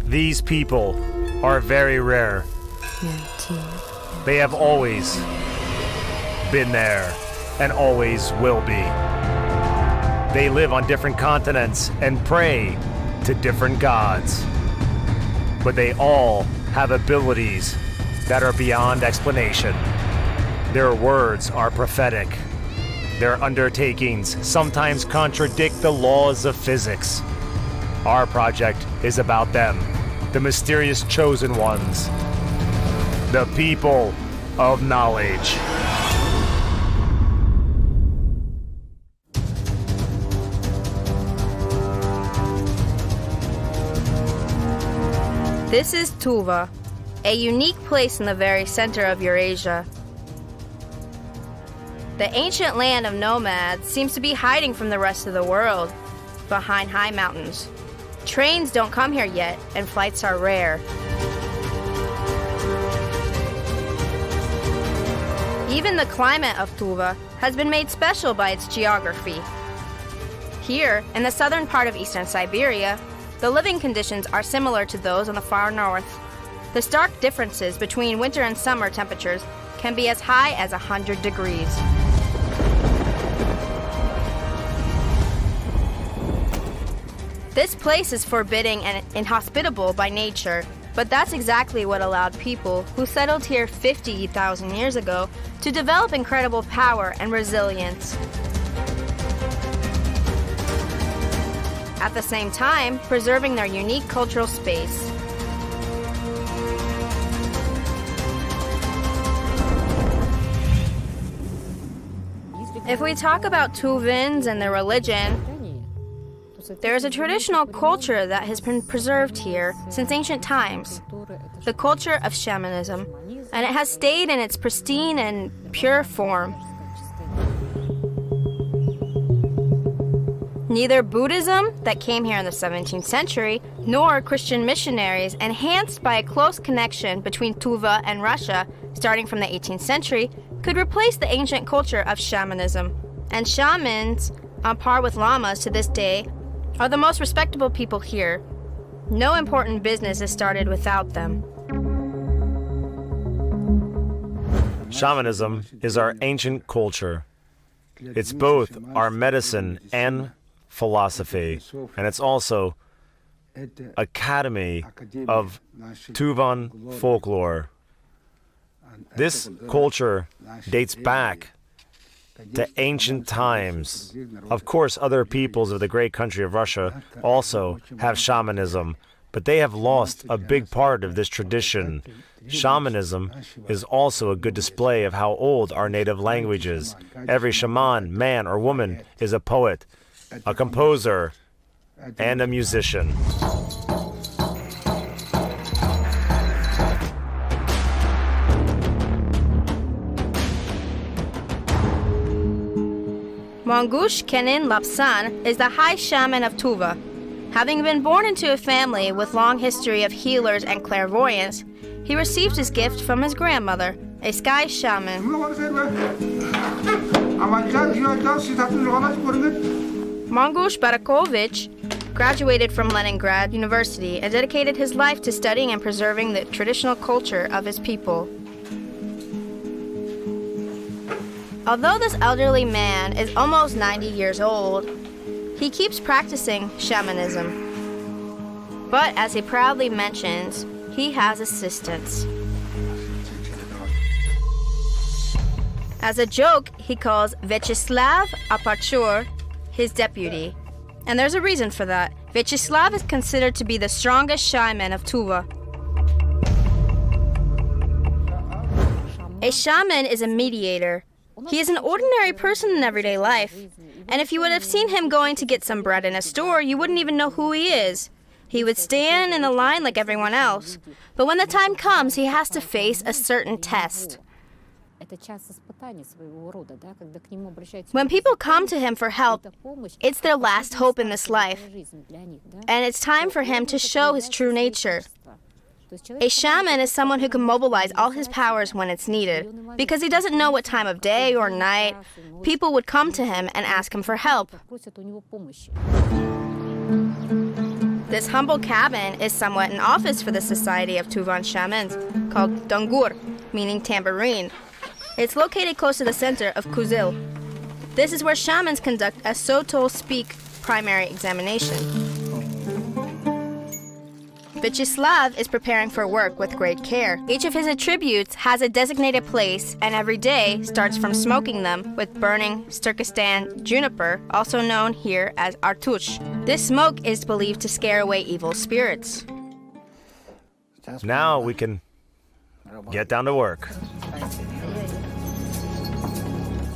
These people are very rare. They have always been there and always will be. They live on different continents and pray to different gods. But they all have abilities that are beyond explanation. Their words are prophetic. Their undertakings sometimes contradict the laws of physics. Our project is about them, the mysterious chosen ones, the people of knowledge. This is Tuva, a unique place in the very center of Eurasia. The ancient land of nomads seems to be hiding from the rest of the world, behind high mountains. Trains don't come here yet, and flights are rare. Even the climate of Tuva has been made special by its geography. Here, in the southern part of eastern Siberia, the living conditions are similar to those on the far north. The stark differences between winter and summer temperatures can be as high as 100 degrees. This place is forbidding and inhospitable by nature, but that's exactly what allowed people who settled here 50,000 years ago to develop incredible power and resilience. At the same time, preserving their unique cultural space. If we talk about Tuvans and their religion, there is a traditional culture that has been preserved here since ancient times, the culture of Shamanism, and it has stayed in its pristine and pure form. Neither Buddhism, that came here in the 17th century, nor Christian missionaries, enhanced by a close connection between Tuva and Russia, starting from the 18th century, could replace the ancient culture of shamanism. And shamans, on par with lamas to this day, are the most respectable people here. No important business is started without them. Shamanism is our ancient culture. It's both our medicine and philosophy, and it's also Academy of Tuvan folklore. This culture dates back to ancient times. Of course, other peoples of the great country of Russia also have shamanism, but they have lost a big part of this tradition. Shamanism is also a good display of how old our native language is. Every shaman, man or woman, is a poet, a composer, and a musician. Mangush Kenin Lapsan is the high shaman of Tuva. Having been born into a family with long history of healers and clairvoyants, he received his gift from his grandmother, a sky shaman. Mangush Barakovich graduated from Leningrad University and dedicated his life to studying and preserving the traditional culture of his people. Although this elderly man is almost 90 years old, he keeps practicing shamanism. But as he proudly mentions, he has assistants. As a joke, he calls Vyacheslav Apachur his deputy. And there's a reason for that. Vyacheslav is considered to be the strongest shaman of Tuva. A shaman is a mediator. He is an ordinary person in everyday life. And if you would have seen him going to get some bread in a store, you wouldn't even know who he is. He would stand in a line like everyone else. But when the time comes, he has to face a certain test. When people come to him for help, it's their last hope in this life. And it's time for him to show his true nature. A shaman is someone who can mobilize all his powers when it's needed. Because he doesn't know what time of day or night, people would come to him and ask him for help. This humble cabin is somewhat an office for the Society of Tuvan Shamans, called Dangur, meaning tambourine. It's located close to the center of Kuzil. This is where shamans conduct a so-to-speak primary examination. Vyacheslav is preparing for work with great care. Each of his attributes has a designated place, and every day starts from smoking them with burning Turkestan juniper, also known here as artush. This smoke is believed to scare away evil spirits. Now we can get down to work.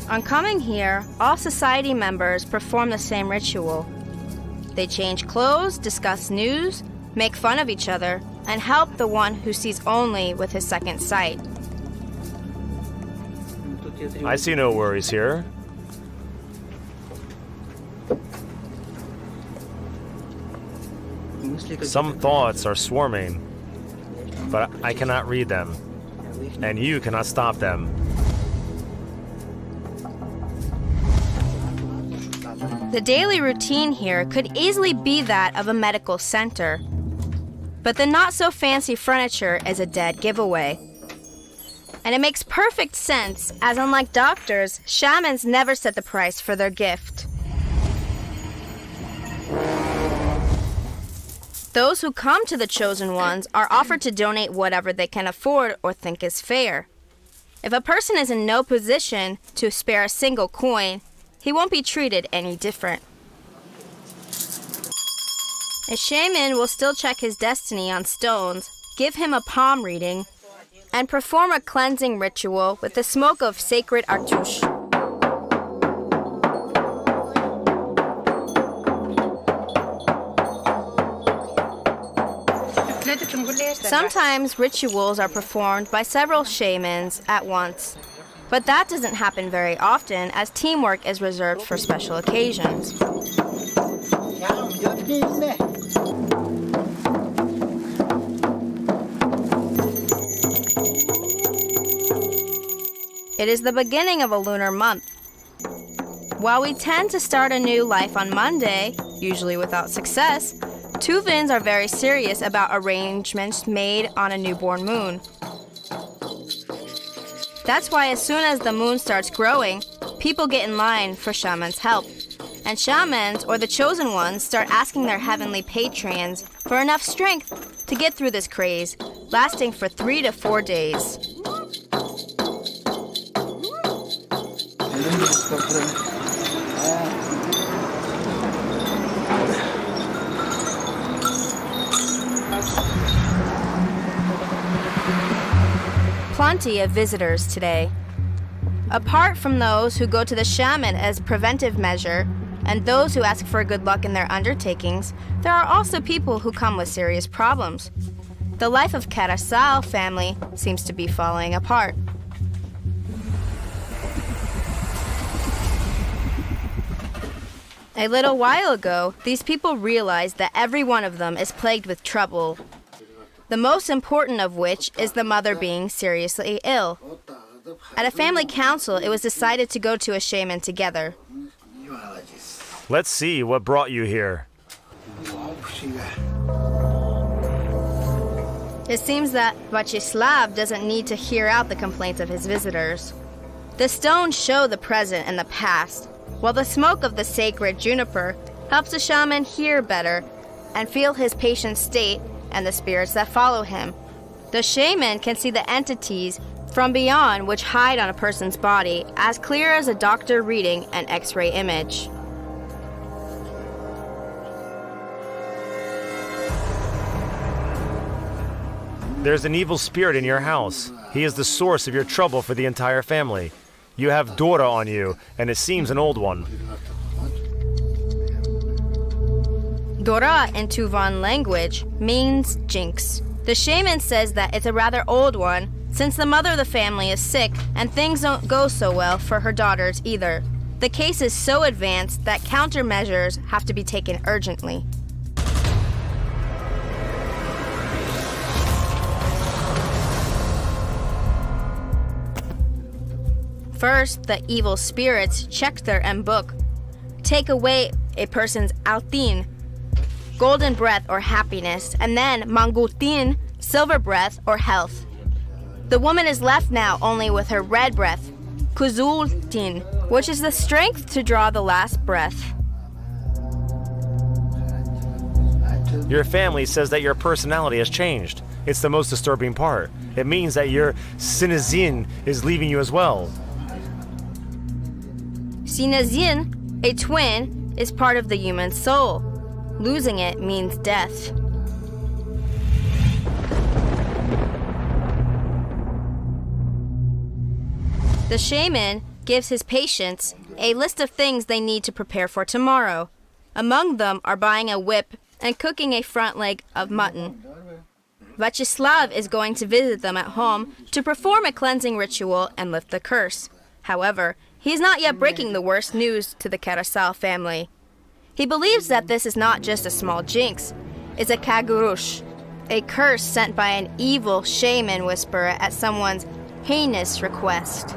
On coming here, all society members perform the same ritual. They change clothes, discuss news, make fun of each other, and help the one who sees only with his second sight. I see no worries here. Some thoughts are swarming, but I cannot read them, and you cannot stop them. The daily routine here could easily be that of a medical center. But the not-so-fancy furniture is a dead giveaway. And it makes perfect sense, as unlike doctors, shamans never set the price for their gift. Those who come to the chosen ones are offered to donate whatever they can afford or think is fair. If a person is in no position to spare a single coin, he won't be treated any different. A shaman will still check his destiny on stones, give him a palm reading, and perform a cleansing ritual with the smoke of sacred artush. Sometimes rituals are performed by several shamans at once, but that doesn't happen very often, as teamwork is reserved for special occasions. It is the beginning of a lunar month. While we tend to start a new life on Monday, usually without success, Tuvans are very serious about arrangements made on a newborn moon. That's why as soon as the moon starts growing, people get in line for shamans' help. And shamans, or the chosen ones, start asking their heavenly patrons for enough strength to get through this craze, lasting for 3 to 4 days. Plenty of visitors today. Apart from those who go to the shaman as preventive measure, and those who ask for good luck in their undertakings, there are also people who come with serious problems. The life of Carasal family seems to be falling apart. A little while ago, these people realized that every one of them is plagued with trouble, the most important of which is the mother being seriously ill. At a family council, it was decided to go to a shaman together. Let's see what brought you here. It seems that Vyacheslav doesn't need to hear out the complaints of his visitors. The stones show the present and the past, while the smoke of the sacred juniper helps the shaman hear better and feel his patient's state and the spirits that follow him. The shaman can see the entities from beyond which hide on a person's body as clear as a doctor reading an X-ray image. There's an evil spirit in your house. He is the source of your trouble for the entire family. You have Dora on you, and it seems an old one. Dora in Tuvan language means jinx. The shaman says that it's a rather old one, since the mother of the family is sick and things don't go so well for her daughters either. The case is so advanced that countermeasures have to be taken urgently. First, the evil spirits check their book, take away a person's altin, golden breath or happiness, and then Mangutin, silver breath or health. The woman is left now only with her red breath, Kuzultin, which is the strength to draw the last breath. Your family says that your personality has changed. It's the most disturbing part. It means that your sinazin is leaving you as well. Sinazin, a twin, is part of the human soul. Losing it means death. The shaman gives his patients a list of things they need to prepare for tomorrow. Among them are buying a whip and cooking a front leg of mutton. Vyacheslav is going to visit them at home to perform a cleansing ritual and lift the curse. However, he is not yet breaking the worst news to the Karasal family. He believes that this is not just a small jinx, it's a kagurush, a curse sent by an evil shaman whisperer at someone's heinous request.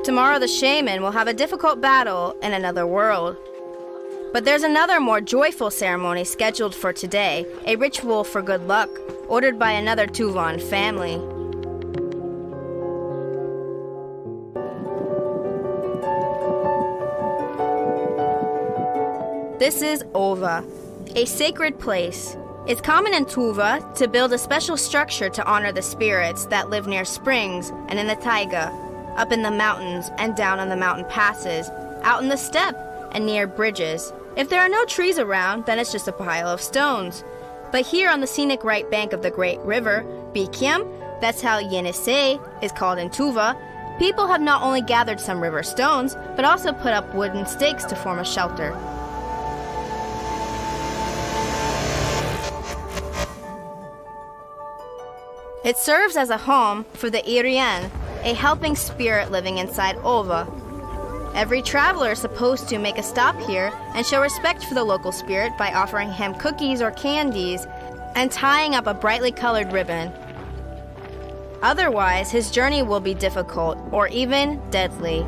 Tomorrow the shaman will have a difficult battle in another world. But there's another more joyful ceremony scheduled for today, a ritual for good luck, ordered by another Tuvan family. This is Ova, a sacred place. It's common in Tuva to build a special structure to honor the spirits that live near springs and in the taiga, up in the mountains and down on the mountain passes, out in the steppe and near bridges. If there are no trees around, then it's just a pile of stones. But here on the scenic right bank of the great river, Bikyam, that's how Yenisei is called in Tuva, people have not only gathered some river stones, but also put up wooden stakes to form a shelter. It serves as a home for the Irian, a helping spirit living inside Ova. Every traveler is supposed to make a stop here and show respect for the local spirit by offering him cookies or candies and tying up a brightly colored ribbon. Otherwise, his journey will be difficult or even deadly.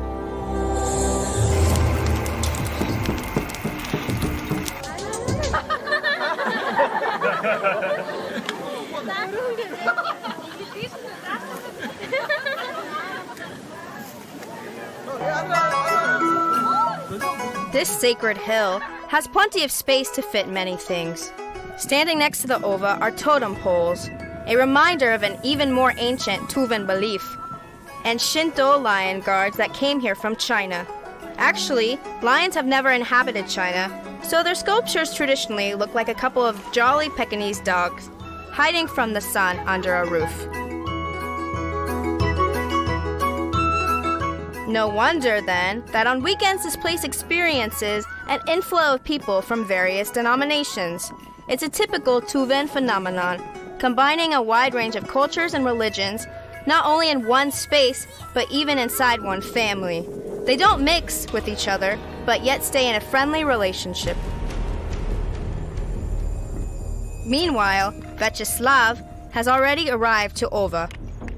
This sacred hill has plenty of space to fit many things. Standing next to the ova are totem poles, a reminder of an even more ancient Tuvan belief, and Shinto lion guards that came here from China. Actually, lions have never inhabited China, so their sculptures traditionally look like a couple of jolly Pekingese dogs hiding from the sun under a roof. No wonder, then, that on weekends this place experiences an inflow of people from various denominations. It's a typical Tuvan phenomenon, combining a wide range of cultures and religions, not only in one space, but even inside one family. They don't mix with each other, but yet stay in a friendly relationship. Meanwhile, Vyacheslav has already arrived to Ova.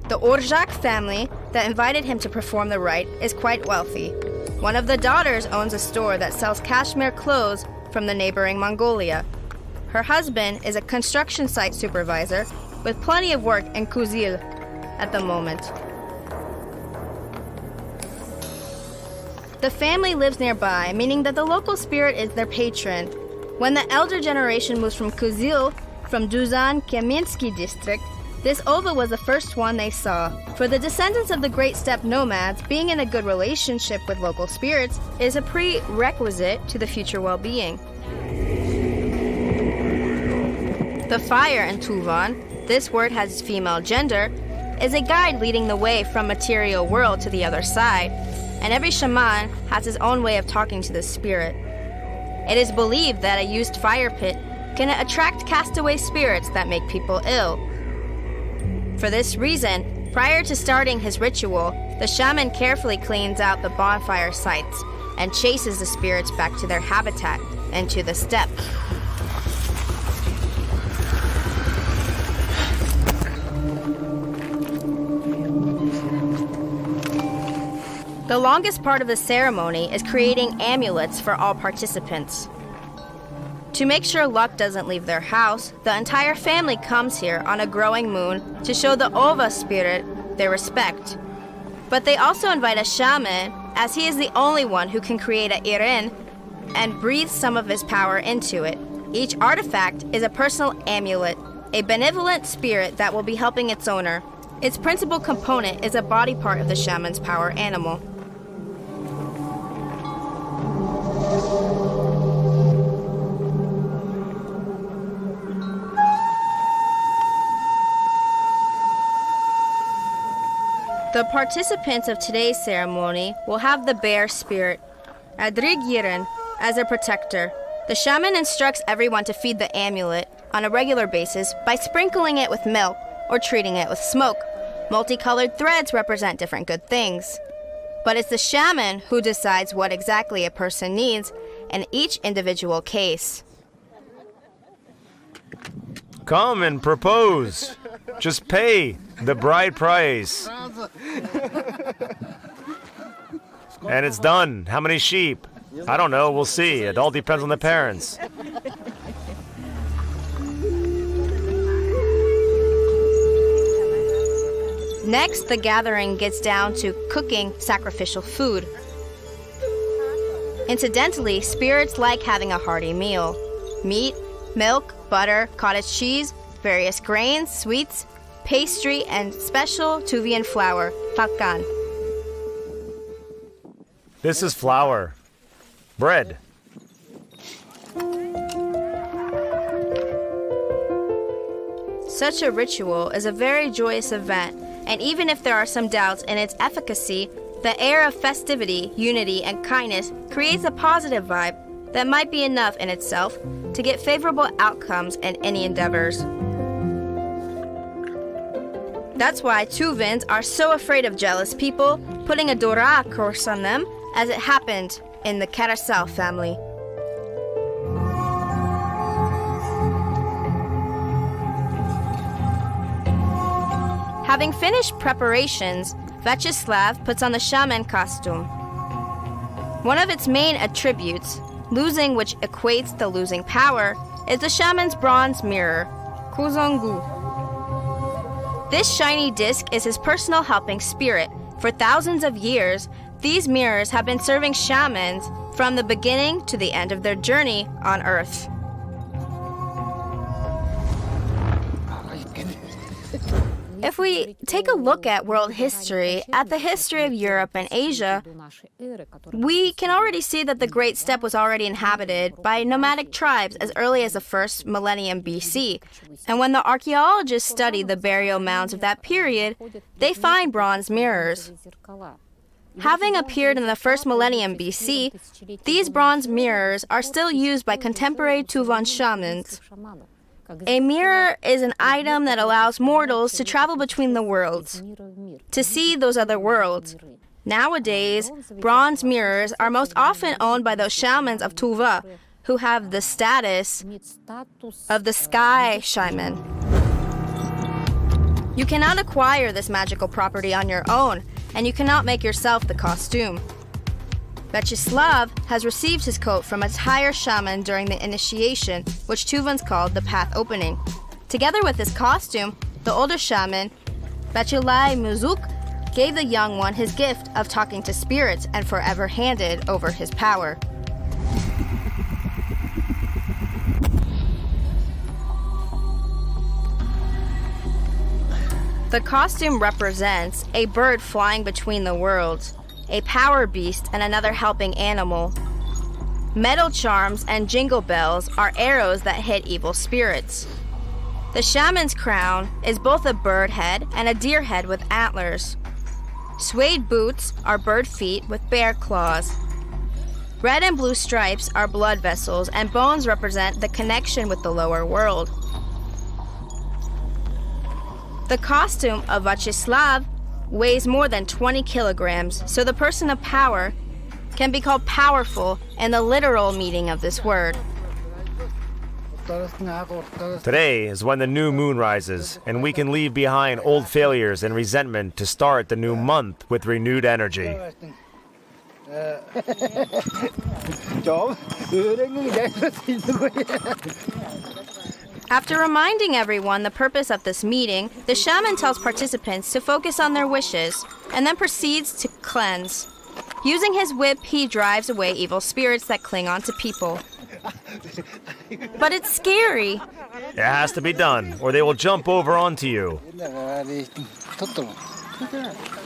The Orzhak family that invited him to perform the rite is quite wealthy. One of the daughters owns a store that sells cashmere clothes from the neighboring Mongolia. Her husband is a construction site supervisor with plenty of work in Kuzil at the moment. The family lives nearby, meaning that the local spirit is their patron. When the elder generation moves from Kuzil, from Duzan Kamiensky district, this ova was the first one they saw. For the descendants of the great steppe nomads, being in a good relationship with local spirits is a prerequisite to the future well-being. The fire in Tuvan, this word has female gender, is a guide leading the way from material world to the other side, and every shaman has his own way of talking to the spirit. It is believed that a used fire pit can attract castaway spirits that make people ill. For this reason, prior to starting his ritual, the shaman carefully cleans out the bonfire sites and chases the spirits back to their habitat and to the steppe. The longest part of the ceremony is creating amulets for all participants. To make sure luck doesn't leave their house, the entire family comes here on a growing moon to show the Ova spirit their respect. But they also invite a shaman, as he is the only one who can create a irin and breathe some of his power into it. Each artifact is a personal amulet, a benevolent spirit that will be helping its owner. Its principal component is a body part of the shaman's power animal. The participants of today's ceremony will have the bear spirit, Adrigiren, as a protector. The shaman instructs everyone to feed the amulet on a regular basis by sprinkling it with milk or treating it with smoke. Multicolored threads represent different good things. But it's the shaman who decides what exactly a person needs in each individual case. Come and propose. Just pay the bride price. And it's done. How many sheep? I don't know. We'll see. It all depends on the parents. Next, the gathering gets down to cooking sacrificial food. Incidentally, spirits like having a hearty meal. Meat, milk, butter, cottage cheese, various grains, sweets, pastry, and special Tuvian flour, pakan. This is flour. Bread. Such a ritual is a very joyous event, and even if there are some doubts in its efficacy, the air of festivity, unity, and kindness creates a positive vibe that might be enough in itself to get favorable outcomes in any endeavors. That's why Tuvans are so afraid of jealous people putting a Dora curse on them, as it happened in the Carousel family. Having finished preparations, Vyacheslav puts on the shaman costume. One of its main attributes, losing which equates to losing power, is the shaman's bronze mirror, Kuzongu. This shiny disc is his personal helping spirit. For thousands of years, these mirrors have been serving shamans from the beginning to the end of their journey on Earth. If we take a look at world history, at the history of Europe and Asia, we can already see that the Great Steppe was already inhabited by nomadic tribes as early as the first millennium BC. And when the archaeologists study the burial mounds of that period, they find bronze mirrors. Having appeared in the first millennium BC, these bronze mirrors are still used by contemporary Tuvan shamans. A mirror is an item that allows mortals to travel between the worlds, to see those other worlds. Nowadays, bronze mirrors are most often owned by those shamans of Tuva, who have the status of the sky shaman. You cannot acquire this magical property on your own, and you cannot make yourself the costume. Vyacheslav has received his coat from its higher shaman during the initiation, which Tuvans called the path opening. Together with his costume, the older shaman, Vyacheslav Muzuk, gave the young one his gift of talking to spirits and forever handed over his power. The costume represents a bird flying between the worlds, a power beast and another helping animal. Metal charms and jingle bells are arrows that hit evil spirits. The shaman's crown is both a bird head and a deer head with antlers. Suede boots are bird feet with bear claws. Red and blue stripes are blood vessels, and bones represent the connection with the lower world. The costume of Vyacheslav weighs more than 20 kilograms, so the person of power can be called powerful in the literal meaning of this word. Today is when the new moon rises, and we can leave behind old failures and resentment to start the new month with renewed energy. After reminding everyone the purpose of this meeting, the shaman tells participants to focus on their wishes and then proceeds to cleanse. Using his whip, he drives away evil spirits that cling on to people. But it's scary. It has to be done, or they will jump over onto you.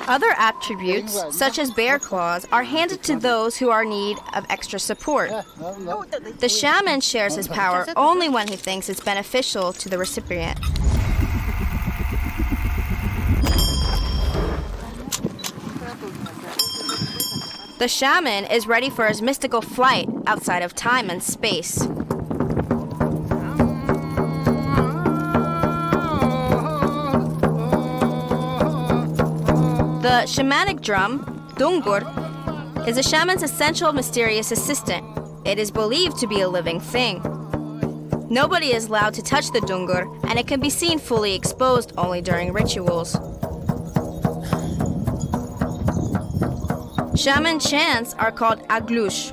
Other attributes, such as bear claws, are handed to those who are in need of extra support. The shaman shares his power only when he thinks it's beneficial to the recipient. The shaman is ready for his mystical flight outside of time and space. The shamanic drum, dungur, is a shaman's essential mysterious assistant. It is believed to be a living thing. Nobody is allowed to touch the dungur, and it can be seen fully exposed only during rituals. Shaman chants are called aglush.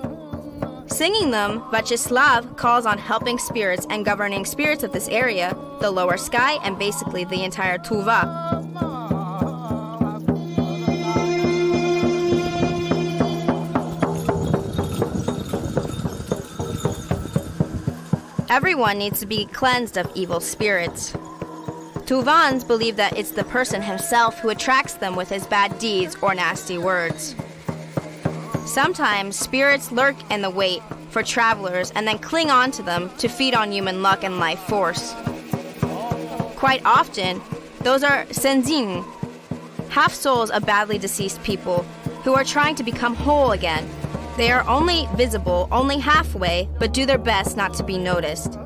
Singing them, Vachislav calls on helping spirits and governing spirits of this area, the lower sky, and basically the entire Tuva. Everyone needs to be cleansed of evil spirits. Tuvans believe that it's the person himself who attracts them with his bad deeds or nasty words. Sometimes spirits lurk in the wait for travelers and then cling on to them to feed on human luck and life force. Quite often, those are senzin, half-souls of badly deceased people who are trying to become whole again. They are only visible, only halfway, but do their best not to be noticed.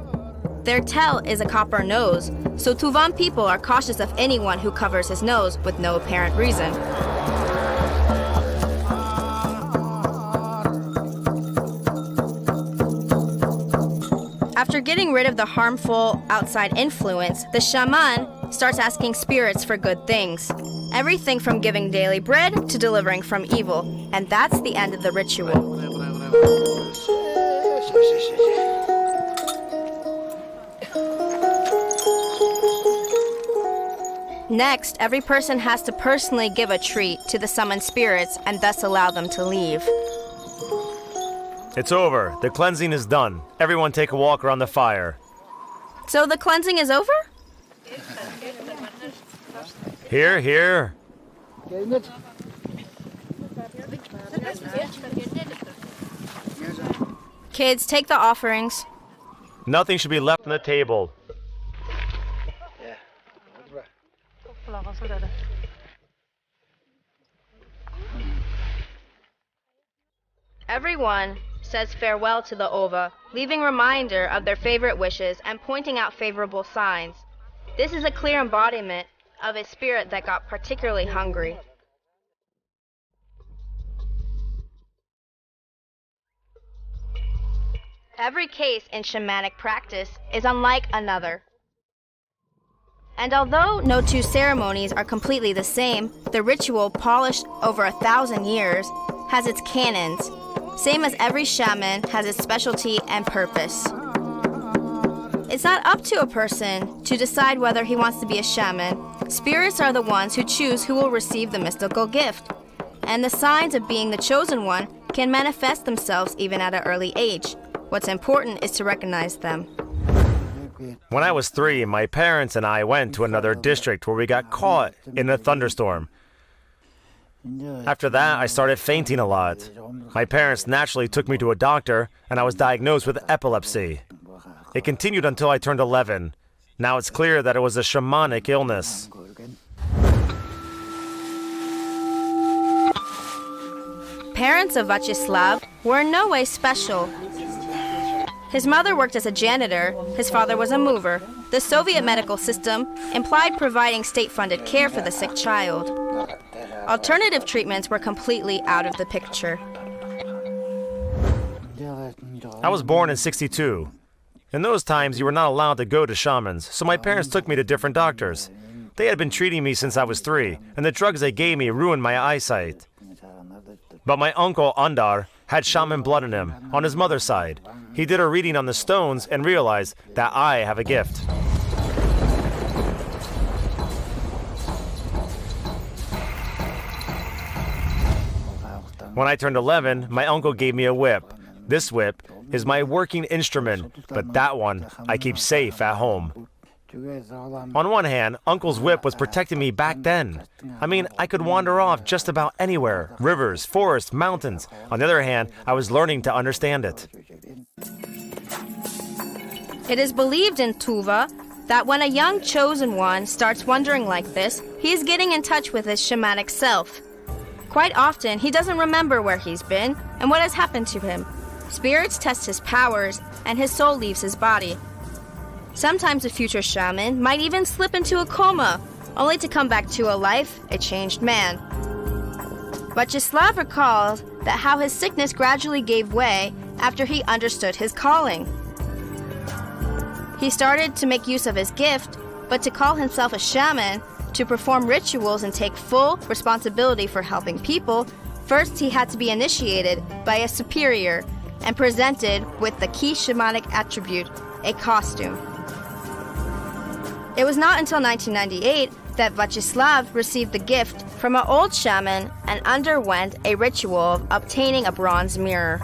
Their tell is a copper nose, so Tuvan people are cautious of anyone who covers his nose with no apparent reason. After getting rid of the harmful outside influence, the shaman starts asking spirits for good things. Everything from giving daily bread to delivering from evil. And that's the end of the ritual. Next, every person has to personally give a treat to the summoned spirits and thus allow them to leave. It's over. The cleansing is done. Everyone take a walk around the fire. So the cleansing is over? Here, here. Kids, take the offerings. Nothing should be left on the table. Everyone says farewell to the ova, leaving reminder of their favorite wishes and pointing out favorable signs. This is a clear embodiment of a spirit that got particularly hungry. Every case in shamanic practice is unlike another. And although no two ceremonies are completely the same, the ritual, polished over 1,000 years, has its canons, same as every shaman has its specialty and purpose. It's not up to a person to decide whether he wants to be a shaman. Spirits are the ones who choose who will receive the mystical gift. And the signs of being the chosen one can manifest themselves even at an early age. What's important is to recognize them. When I was 3, my parents and I went to another district where we got caught in a thunderstorm. After that, I started fainting a lot. My parents naturally took me to a doctor, and I was diagnosed with epilepsy. It continued until I turned 11. Now it's clear that it was a shamanic illness. Parents of Vachislav were in no way special. His mother worked as a janitor, his father was a mover. The Soviet medical system implied providing state-funded care for the sick child. Alternative treatments were completely out of the picture. I was born in '62. In those times, you were not allowed to go to shamans, so my parents took me to different doctors. They had been treating me since I was 3, and the drugs they gave me ruined my eyesight. But my uncle Andar had shaman blood in him on his mother's side. He did a reading on the stones and realized that I have a gift. When I turned 11, my uncle gave me a whip. This whip is my working instrument, but that one I keep safe at home. On one hand, Uncle's whip was protecting me back then. I mean, I could wander off just about anywhere, rivers, forests, mountains. On the other hand, I was learning to understand it. It is believed in Tuva that when a young chosen one starts wandering like this, he is getting in touch with his shamanic self. Quite often, he doesn't remember where he's been and what has happened to him. Spirits test his powers, and his soul leaves his body. Sometimes a future shaman might even slip into a coma, only to come back to a life, a changed man. Vyacheslav recalls that how his sickness gradually gave way after he understood his calling. He started to make use of his gift, but to call himself a shaman, to perform rituals and take full responsibility for helping people, first he had to be initiated by a superior and presented with the key shamanic attribute, a costume. It was not until 1998 that Vyacheslav received the gift from an old shaman and underwent a ritual of obtaining a bronze mirror.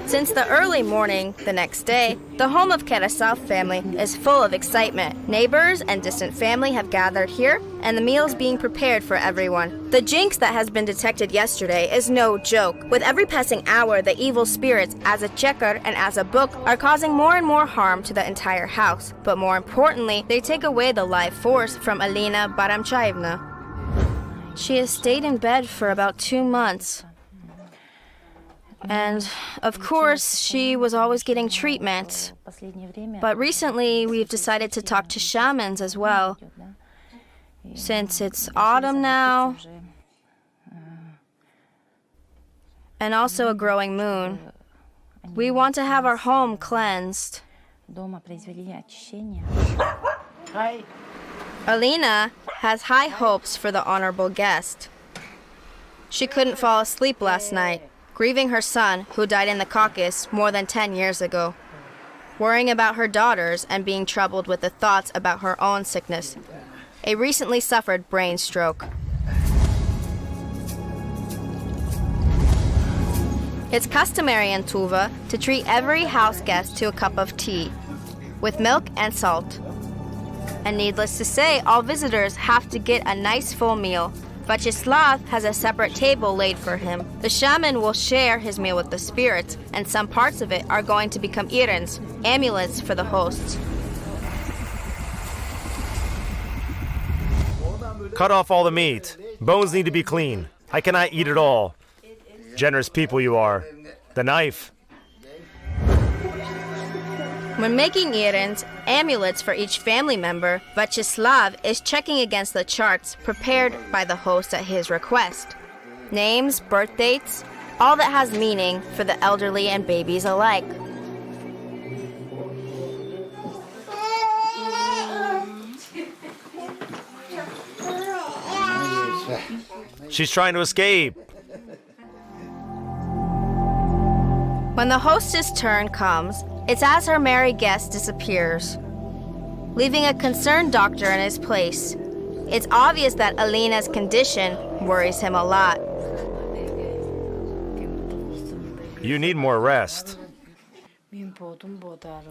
Since the early morning the next day, the home of Kerasov family is full of excitement. Neighbors and distant family have gathered here, and the meals being prepared for everyone. The jinx that has been detected yesterday is no joke. With every passing hour, the evil spirits, as a checker and as a book, are causing more and more harm to the entire house. But more importantly, they take away the life force from Alina Baramchaevna. She has stayed in bed for about 2 months. And, of course, she was always getting treatment. But recently, we've decided to talk to shamans as well. Since it's autumn now, and also a growing moon, we want to have our home cleansed. Alina has high hopes for the honorable guest. She couldn't fall asleep last night, grieving her son, who died in the Caucasus more than 10 years ago, worrying about her daughters and being troubled with the thoughts about her own sickness, a recently suffered brain stroke. It's customary in Tuva to treat every house guest to a cup of tea, with milk and salt. And needless to say, all visitors have to get a nice full meal. Vyacheslav has a separate table laid for him. The shaman will share his meal with the spirits, and some parts of it are going to become irins, amulets for the hosts. Cut off all the meat. Bones need to be clean. I cannot eat it all. Generous people you are. The knife. When making irins, amulets for each family member, Vyacheslav is checking against the charts prepared by the host at his request. Names, birth dates, all that has meaning for the elderly and babies alike. She's trying to escape. When the hostess' turn comes, it's as her merry guest disappears, leaving a concerned doctor in his place. It's obvious that Alina's condition worries him a lot. You need more rest.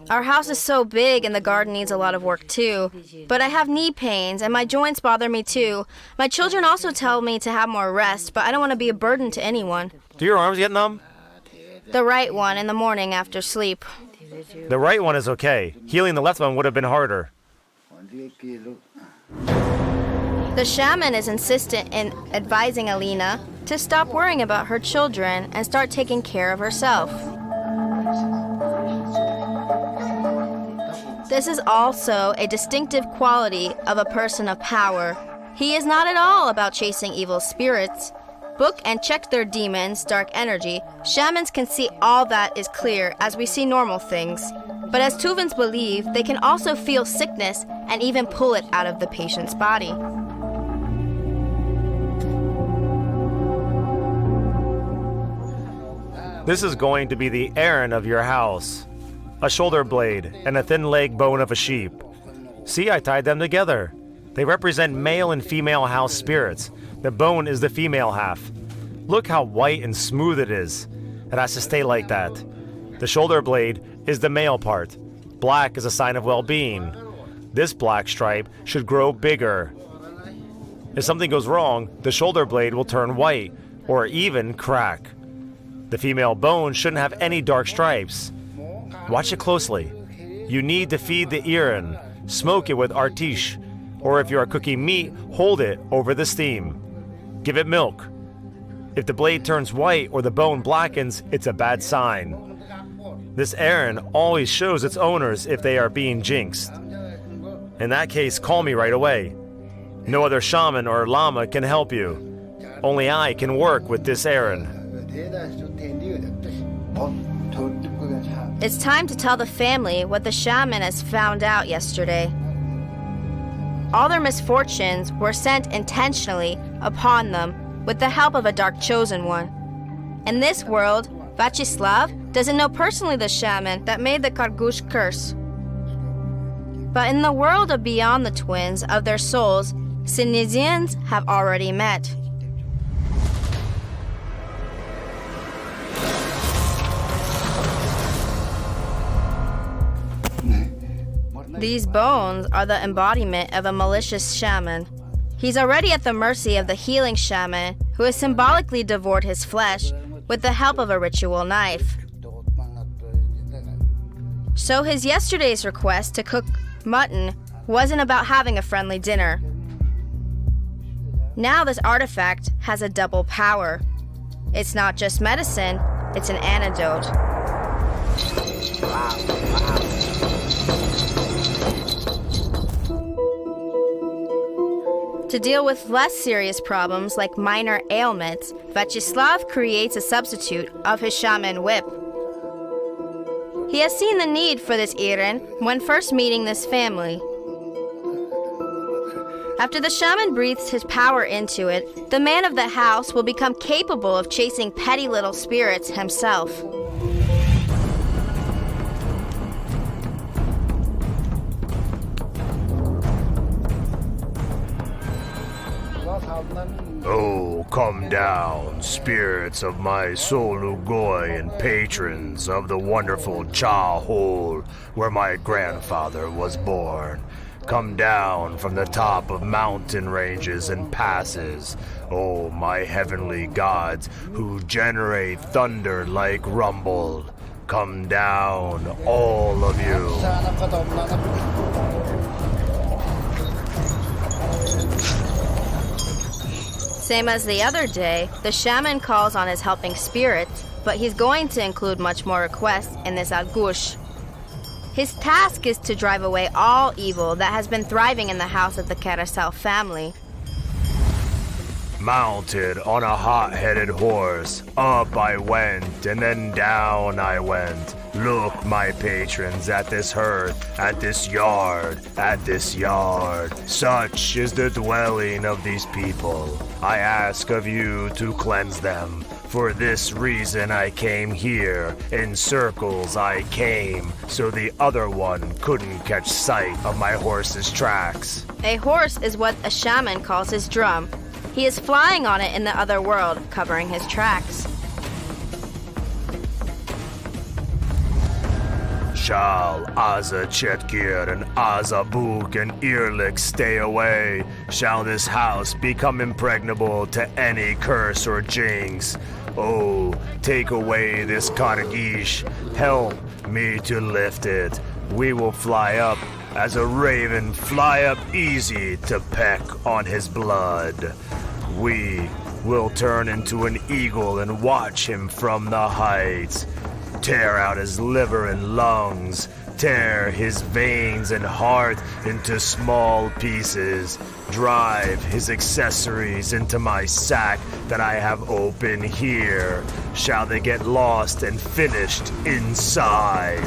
Our house is so big and the garden needs a lot of work too. But I have knee pains and my joints bother me too. My children also tell me to have more rest, but I don't want to be a burden to anyone. Do your arms get numb? The right one in the morning after sleep. The right one is okay. Healing the left one would have been harder. The shaman is insistent in advising Alina to stop worrying about her children and start taking care of herself. This is also a distinctive quality of a person of power. He is not at all about chasing evil spirits. Book and check their demons, dark energy. Shamans can see all that is clear as we see normal things. But as Tuvans believe, they can also feel sickness and even pull it out of the patient's body. This is going to be the errand of your house. A shoulder blade and a thin leg bone of a sheep. See, I tied them together. They represent male and female house spirits. The bone is the female half. Look how white and smooth it is. It has to stay like that. The shoulder blade is the male part. Black is a sign of well-being. This black stripe should grow bigger. If something goes wrong, the shoulder blade will turn white or even crack. The female bone shouldn't have any dark stripes. Watch it closely. You need to feed the iron. Smoke it with artiche. Or if you are cooking meat, hold it over the steam. Give it milk. If the blade turns white or the bone blackens, it's a bad sign. This errand always shows its owners if they are being jinxed. In that case, call me right away. No other shaman or lama can help you. Only I can work with this errand. It's time to tell the family what the shaman has found out yesterday. All their misfortunes were sent intentionally upon them with the help of a dark chosen one. In this world, Vyacheslav doesn't know personally the shaman that made the Kargush curse. But in the world of beyond the twins of their souls, Sinisians have already met. These bones are the embodiment of a malicious shaman. He's already at the mercy of the healing shaman, who has symbolically devoured his flesh with the help of a ritual knife. So his yesterday's request to cook mutton wasn't about having a friendly dinner. Now this artifact has a double power. It's not just medicine, it's an antidote. To deal with less serious problems like minor ailments, Vyacheslav creates a substitute of his shaman whip. He has seen the need for this iron when first meeting this family. After the shaman breathes his power into it, the man of the house will become capable of chasing petty little spirits himself. Oh, come down, spirits of my Solugoi and patrons of the wonderful Cha Hole, where my grandfather was born. Come down from the top of mountain ranges and passes, oh, my heavenly gods, who generate thunder like rumble. Come down, all of you. Same as the other day, the shaman calls on his helping spirits, but he's going to include much more requests in this Algush. His task is to drive away all evil that has been thriving in the house of the Carousel family. Mounted on a hot-headed horse, up I went, and then down I went. Look, my patrons, at this hearth, at this yard, at this yard. Such is the dwelling of these people. I ask of you to cleanse them. For this reason I came here. In circles I came, so the other one couldn't catch sight of my horse's tracks. A horse is what a shaman calls his drum. He is flying on it in the other world, covering his tracks. Shall Aza Chetkir and Azabuk and Earlick stay away? Shall this house become impregnable to any curse or jinx? Oh, take away this Kargish. Help me to lift it. We will fly up as a raven, fly up easy to peck on his blood. We will turn into an eagle and watch him from the heights. Tear out his liver and lungs, tear his veins and heart into small pieces, drive his accessories into my sack that I have open here. Shall they get lost and finished inside?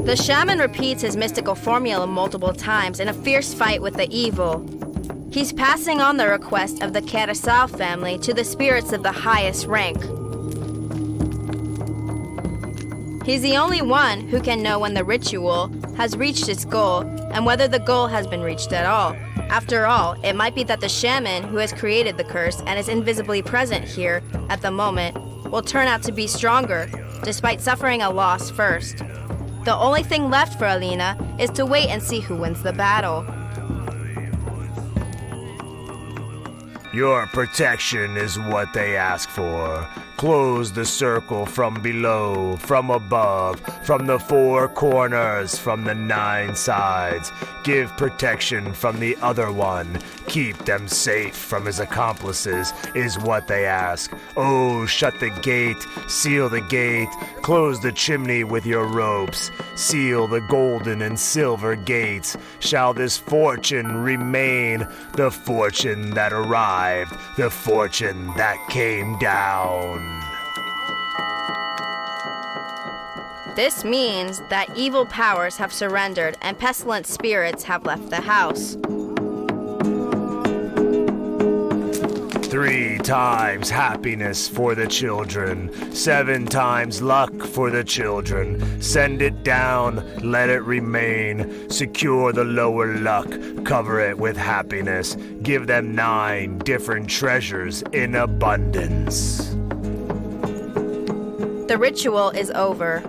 The shaman repeats his mystical formula multiple times in a fierce fight with the evil. He's passing on the request of the Keresal family to the spirits of the highest rank. He's the only one who can know when the ritual has reached its goal and whether the goal has been reached at all. After all, it might be that the shaman who has created the curse and is invisibly present here at the moment will turn out to be stronger, despite suffering a loss first. The only thing left for Alina is to wait and see who wins the battle. Your protection is what they ask for. Close the circle from below, from above, from the four corners, from the 9 sides. Give protection from the other one. Keep them safe from his accomplices is what they ask. Oh, shut the gate, seal the gate, close the chimney with your ropes, seal the golden and silver gates. Shall this fortune remain, the fortune that arrived, the fortune that came down? This means that evil powers have surrendered and pestilent spirits have left the house. 3 times happiness for the children, 7 times luck for the children. Send it down, let it remain. Secure the lower luck, cover it with happiness. Give them 9 different treasures in abundance. The ritual is over.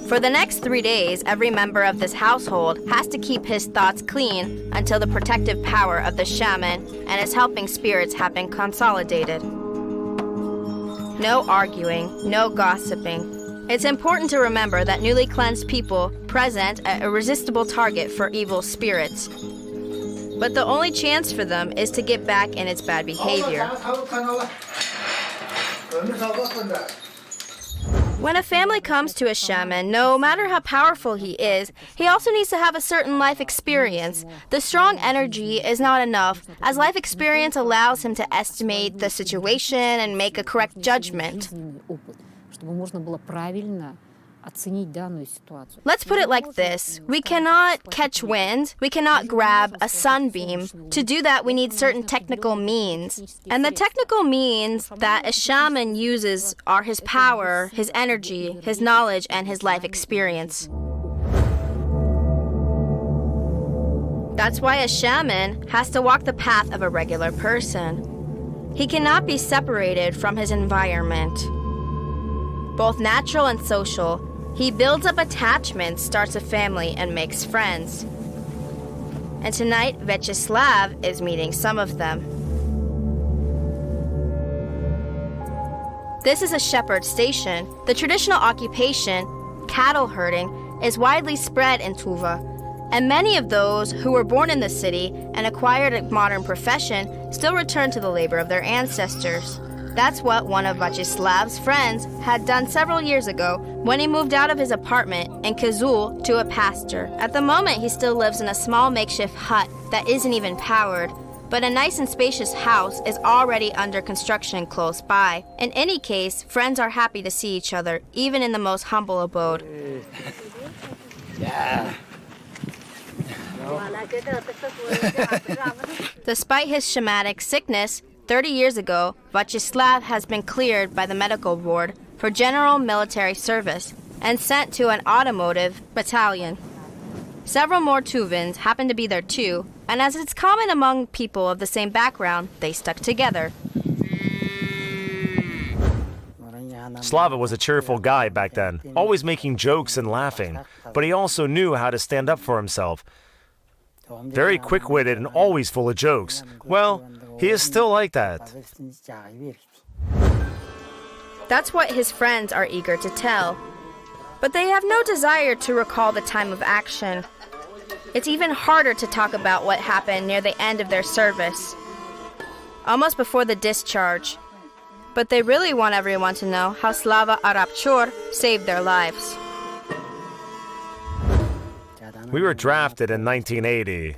For the next 3 days, every member of this household has to keep his thoughts clean until the protective power of the shaman and his helping spirits have been consolidated. No arguing, no gossiping. It's important to remember that newly cleansed people present an irresistible target for evil spirits. But the only chance for them is to get back in its bad behavior. When a family comes to a shaman, no matter how powerful he is, he also needs to have a certain life experience. The strong energy is not enough, as life experience allows him to estimate the situation and make a correct judgment. Let's put it like this. We cannot catch wind. We cannot grab a sunbeam. To do that, we need certain technical means. And the technical means that a shaman uses are his power, his energy, his knowledge, and his life experience. That's why a shaman has to walk the path of a regular person. He cannot be separated from his environment, both natural and social. He builds up attachments, starts a family, and makes friends. And tonight, Vyacheslav is meeting some of them. This is a shepherd station. The traditional occupation, cattle herding, is widely spread in Tuva. And many of those who were born in the city and acquired a modern profession still return to the labor of their ancestors. That's what one of Vyacheslav's friends had done several years ago when he moved out of his apartment in Kazul to a pasture. At the moment, he still lives in a small makeshift hut that isn't even powered, but a nice and spacious house is already under construction close by. In any case, friends are happy to see each other, even in the most humble abode. Despite his shamanic sickness, 30 years ago, Vyacheslav has been cleared by the medical board for general military service and sent to an automotive battalion. Several more Tuvans happen to be there too, and as it's common among people of the same background, they stuck together. Slava was a cheerful guy back then, always making jokes and laughing, but he also knew how to stand up for himself. Very quick-witted and always full of jokes. Well, he is still like that. That's what his friends are eager to tell. But they have no desire to recall the time of action. It's even harder to talk about what happened near the end of their service, almost before the discharge. But they really want everyone to know how Slava Arapchur saved their lives. We were drafted in 1980.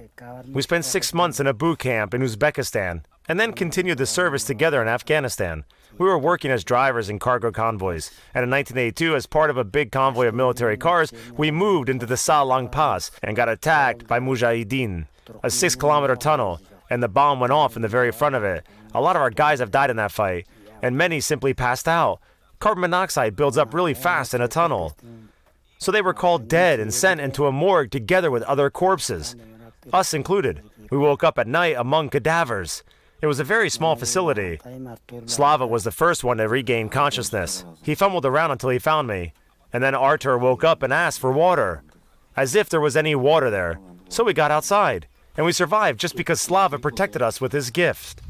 We spent 6 months in a boot camp in Uzbekistan, and then continued the service together in Afghanistan. We were working as drivers in cargo convoys, and in 1982, as part of a big convoy of military cars, we moved into the Salang Pass and got attacked by Mujahideen, a 6-kilometer tunnel, and the bomb went off in the very front of it. A lot of our guys have died in that fight, and many simply passed out. Carbon monoxide builds up really fast in a tunnel. So they were called dead and sent into a morgue together with other corpses, us included. We woke up at night among cadavers. It was a very small facility. Slava was the first one to regain consciousness. He fumbled around until he found me, and then Artur woke up and asked for water, as if there was any water there. So we got outside, and we survived just because Slava protected us with his gift.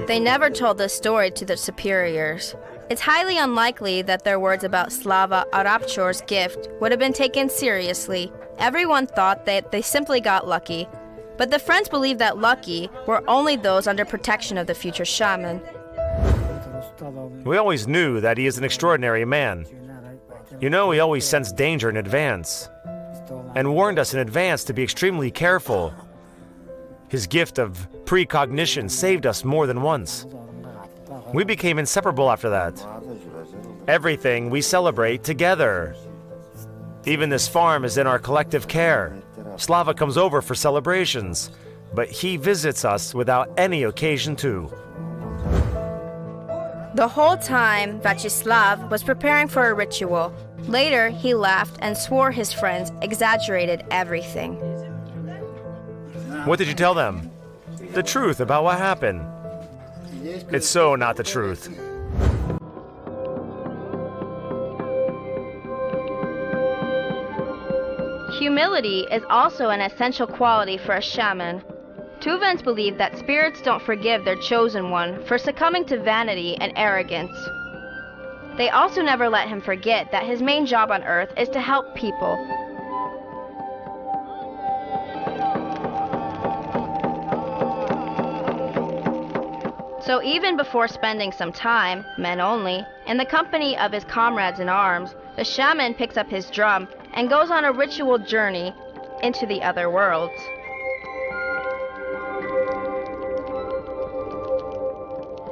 They never told this story to their superiors. It's highly unlikely that their words about Slava Arapchor's gift would have been taken seriously. Everyone thought that they simply got lucky. But the friends believed that lucky were only those under protection of the future shaman. We always knew that he is an extraordinary man. You know, he always sensed danger in advance, and warned us in advance to be extremely careful. His gift of precognition saved us more than once. We became inseparable after that. Everything we celebrate together. Even this farm is in our collective care. Slava comes over for celebrations, but he visits us without any occasion to. The whole time, Vyacheslav was preparing for a ritual. Later, he laughed and swore his friends exaggerated everything. What did you tell them? The truth about what happened. It's so not the truth. Humility is also an essential quality for a shaman. Tuvans believe that spirits don't forgive their chosen one for succumbing to vanity and arrogance. They also never let him forget that his main job on Earth is to help people. So even before spending some time, men only, in the company of his comrades in arms, the shaman picks up his drum and goes on a ritual journey into the other worlds.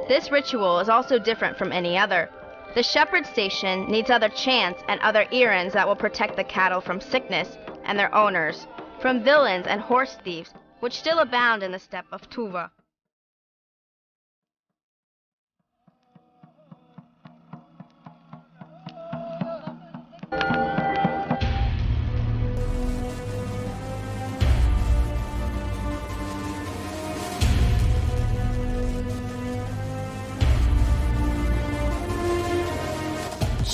This ritual is also different from any other. The shepherd station needs other chants and other errands that will protect the cattle from sickness and their owners, from villains and horse thieves, which still abound in the steppe of Tuva.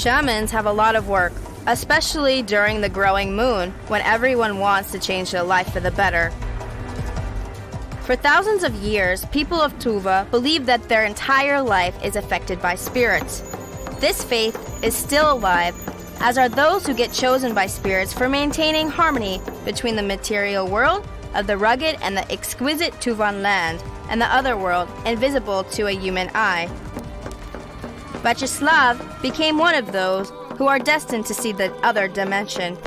Shamans have a lot of work, especially during the growing moon, when everyone wants to change their life for the better. For thousands of years, people of Tuva believe that their entire life is affected by spirits. This faith is still alive, as are those who get chosen by spirits for maintaining harmony between the material world of the rugged and the exquisite Tuvan land and the other world invisible to a human eye. Vyacheslav became one of those who are destined to see the other dimension.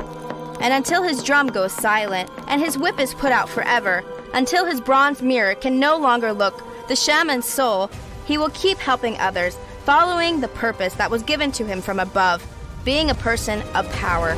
And until his drum goes silent and his whip is put out forever, until his bronze mirror can no longer look the shaman's soul, he will keep helping others, following the purpose that was given to him from above, being a person of power.